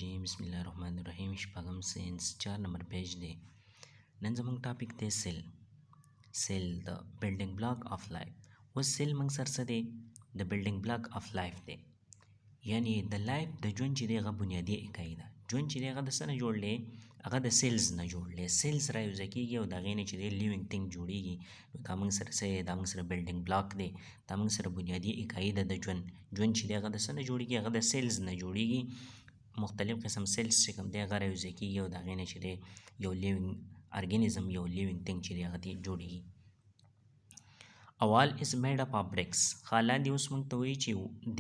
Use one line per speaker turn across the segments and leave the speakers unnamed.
الرجیم بسم الله الرحمن الرحیم شپږم سینس 4 نمبر پیج دی. نن زموږ ټاپک دی سیل د بلډینګ بلاک آف لایف. اوس سیل موږ سره څه دی؟ د بلډینګ بلاک آف لایف دی، یعنی د لایف د ژوند چې دی هغه بنیادي اکایي ده. ژوند چې دی هغه د څه نه جوړ دی؟ هغه د سیلز نه جوړ دی. سیلز رایوځای کېږي او د هغې نه چې دی لیوینګ تینګ جوړېږي. نو دا موږ سره څه دی؟ دا موږ سره بلډینګ بلاک دی. دا موږ سره بنیادي اکایي ده د ژوند. ژوند چې دی هغه د څه نه جوړېږي؟ هغه د سیلز نه جوړېږي. مختلف قسم سیلز چې کوم دی هغه رایوځای کېږي او د هغې نه چې دی یو لیوینګ ارګینزم یو لیوینګ تینګ چې دی هغه دی جوړېږي. A wall is made up of bricks. لاندې اوس موږ ته وایي چې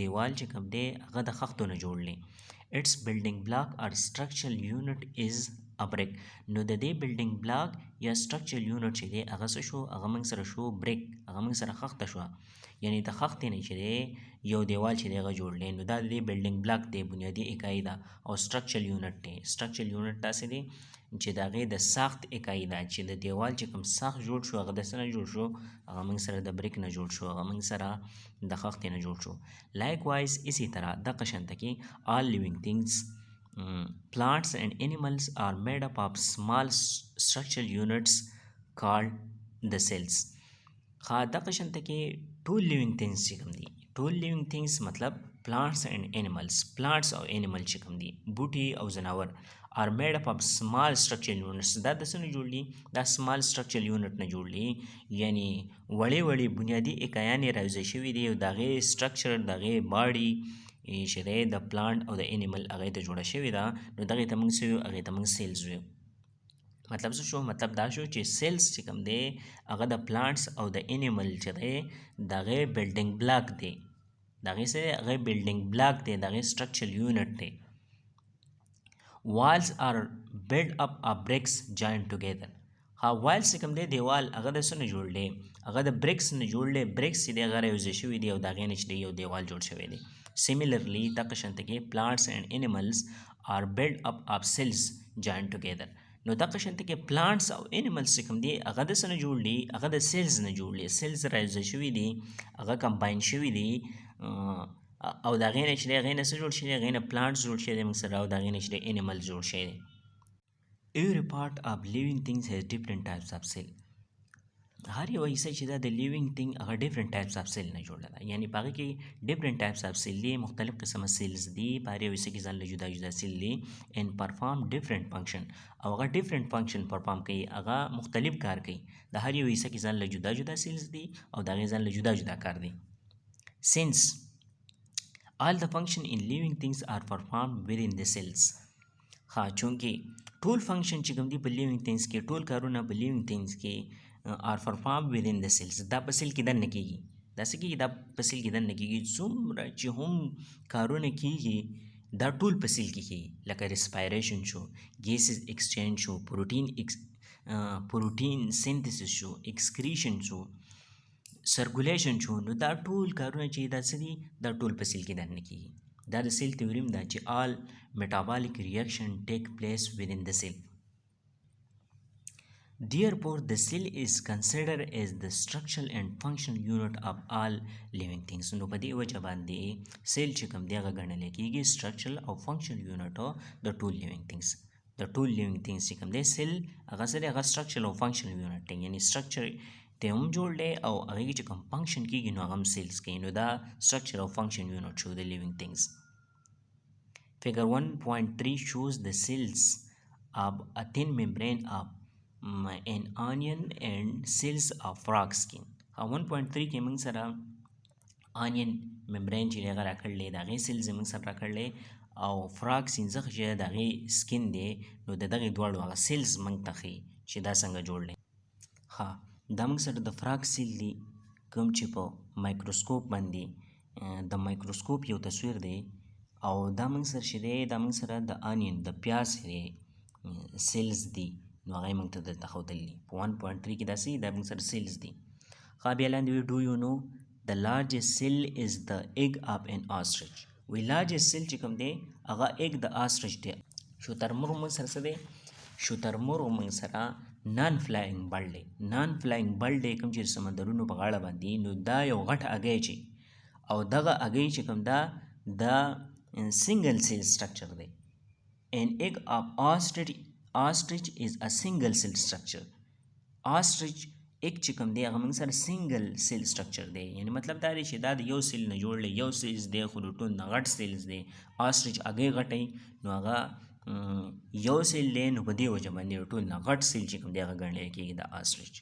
دیوال چې کوم دی هغه د خښتو نه جوړ دی. Its building block or structural unit is a brick. نو د دې building block یا structural unit چې دی هغه څه شو؟ هغه موږ سره شو brick. هغه موږ سره خښته شوه، یعنی د خښتې نه چې دی یو دیوال چې دی هغه جوړ دی. نو دا د دې building block دی، بنیادي اکایي ده. او structural unit دی. structural unit داسې دی چې د هغې د ساخت اکایي ده، چې د دیوال چې کوم ساخت جوړ شو هغه د څه نه جوړ شو؟ هغه موږ سره د بریک نه جوړ شو، هغه موږ سره د خښتې نه جوړ شو. لایک وایز اسی طرح دغه شانته کې all living things plants and animals are made up of small structural units called the cells. دغه شانته کې ټول living things چې کوم دي، ټول living things مطلب plants and animals، plants او animal چې کوم دي، بوټي او ځناور are made up of small structural units. دا د څه نه جوړ دي؟ دا small structural unit نه جوړ دي، یعنی وړې وړې بنیادي اکایانې راوځای شوي دي او د هغې structure د هغې باډي چې دی د پلانټ او د انیمل هغې ته جوړه شوې ده. نو دغې ته موږ څه ویو؟ هغې ته موږ سیلز ویو. مطلب څه شو؟ مطلب دا شو چې سیلز چې کوم دی هغه د پلانټس او د انیمل چې دی د هغې بلډینګ بلاک دی. د هغې څه دی؟ هغې بلډینګ بلاک دی، د هغې structural unit دی. walls are built up of bricks joined together. walls چې کوم دی دیوال هغه د څه نه جوړ دی؟ هغه د برکس نه جوړ دی. برکس چې دی هغه رایوځای شوي دي او د هغې نه چې دی یو دیوال جوړ شوی دی. similarly دغه شانته کې plants and animals are built up of cells joined together. نو دغه شانته کې plants او animals چې کوم دی هغه د څه نه جوړ دي؟ هغه د سیلز نه جوړ دي. سیلز رایوځای شوي دي، هغه کمباین شوي دي او د هغې نه چې دی هغې نه څه جوړ شوي دي؟ هغې نه پلانټس جوړ شوي دي موږ سره او د هغې نه چې دی انیملز جوړ شوي دي. Every part of living things has different types of cell. هر یو حصه چې دا د لیوینګ تینګ هغه ډفرنٹ ټایپس آف سیل نه جوړه ده، یعنی په هغې کې ډفرنٹ ټایپس آف سیل دي، مختلف قسمه سیلز دي. په هر یو حصه کې ځان له جدا جدا سیل دي and perform different function. او هغه ډفرنٹ فنکشن پرفارم کوي، هغه مختلف کار کوي. د هر یو حصه کې ځان له جدا جدا سیلز دي او د هغې ځان له جدا جدا کار دی. Since all the function in living things are performed within the cells. چونکې ټول فنکشن چې کوم دي په لیوینګ تینګز کې، ټول کارونه په لیوینګ تینګز کې are performed within the cells. دا په سیل کې دننه کېږي. دا څه کېږي؟ دا په سیل کې دننه کېږي. څومره چې هم کارونه کېږي دا ټول په سیل کې کېږي، لکه ریسپایریشن شو، ګیسز ایکسچینج شو، پروټین سینتھسس شو، ایکسکریشن شو، سرکولیشن شو. نو دا ټول کارونه چې دا څه دي؟ دا ټول په سیل کې دننه کېږي. دا د سیل تیوریم ده چې all metabolic reaction take place within the cell. Therefore, the cell is considered as the structural and functional unit of all living things. نو په دې وجه باندې سیل چې کوم دی هغه ګڼل کېږي structural او functional unit د ټول living things. د ټول living things چې کوم دی سیل هغه څه دی؟ هغه structural او functional unit دی، یعنی structure ته هم جوړ دی او هغې کې چې کوم فنکشن کېږي نو هغه هم سیلز کوي. نو دا structural او functional unit شو د living things. Figure 1.3 shows the cells of a thin membrane of an onion and cells of frog skin. 1.3 کې موږ سره onion membrane چې هغه راکړلی د هغې سیلز موږ سره راکړلی او فراګ سینځخ چې د هغې سکین دی نو د دغې دواړو هغه سیلز موږ ته ښیي چې دا څنګه جوړ دی. دا موږ سره د فراګ سیل دی کوم چې په مایکروسکوپ باندې د مایکروسکوپ یو تصویر دی او دا موږ سره چې دی دا موږ سره د آنین د پیاز سیلز دي نو هغه موږ ته دلته ښودلي دي. په 1.3 کې داسې دا موږ سره سیلز دي. بیا لاندې وي ډو یو نو د لارجست سیل از د ایګ اف ان آسټریچ. وی لارجست سیل چې کوم دی هغه ایګ د آسټریچ دی. شترمرغ موږ سره څه دی؟ شترمرغ موږ سره نان فلاینګ برډ دی. نان فلاینګ برډ دی کوم چې سمندرونو په غاړه باندې، نو دا یو غټ هګۍ چې او دغه هګۍ چې کوم دا د سنگل سیل سټرکچر دی. An egg of ostrich is a single cell structure. ostrich एक چې کوم دی هغه موږ سره سنگل سیل سټرکچر دی، یعنی مطلب دا دی چې دا د یو سیل نه جوړ دی، یو سیلز دی خو د ټول نه غټ سیلز دی. ostrich هګۍ غټی نو هغه یو سیل دی، نو په دې وجه باندې ټول نه غټ سیل چې کوم دی هغه ګڼل کېږي د ostrich.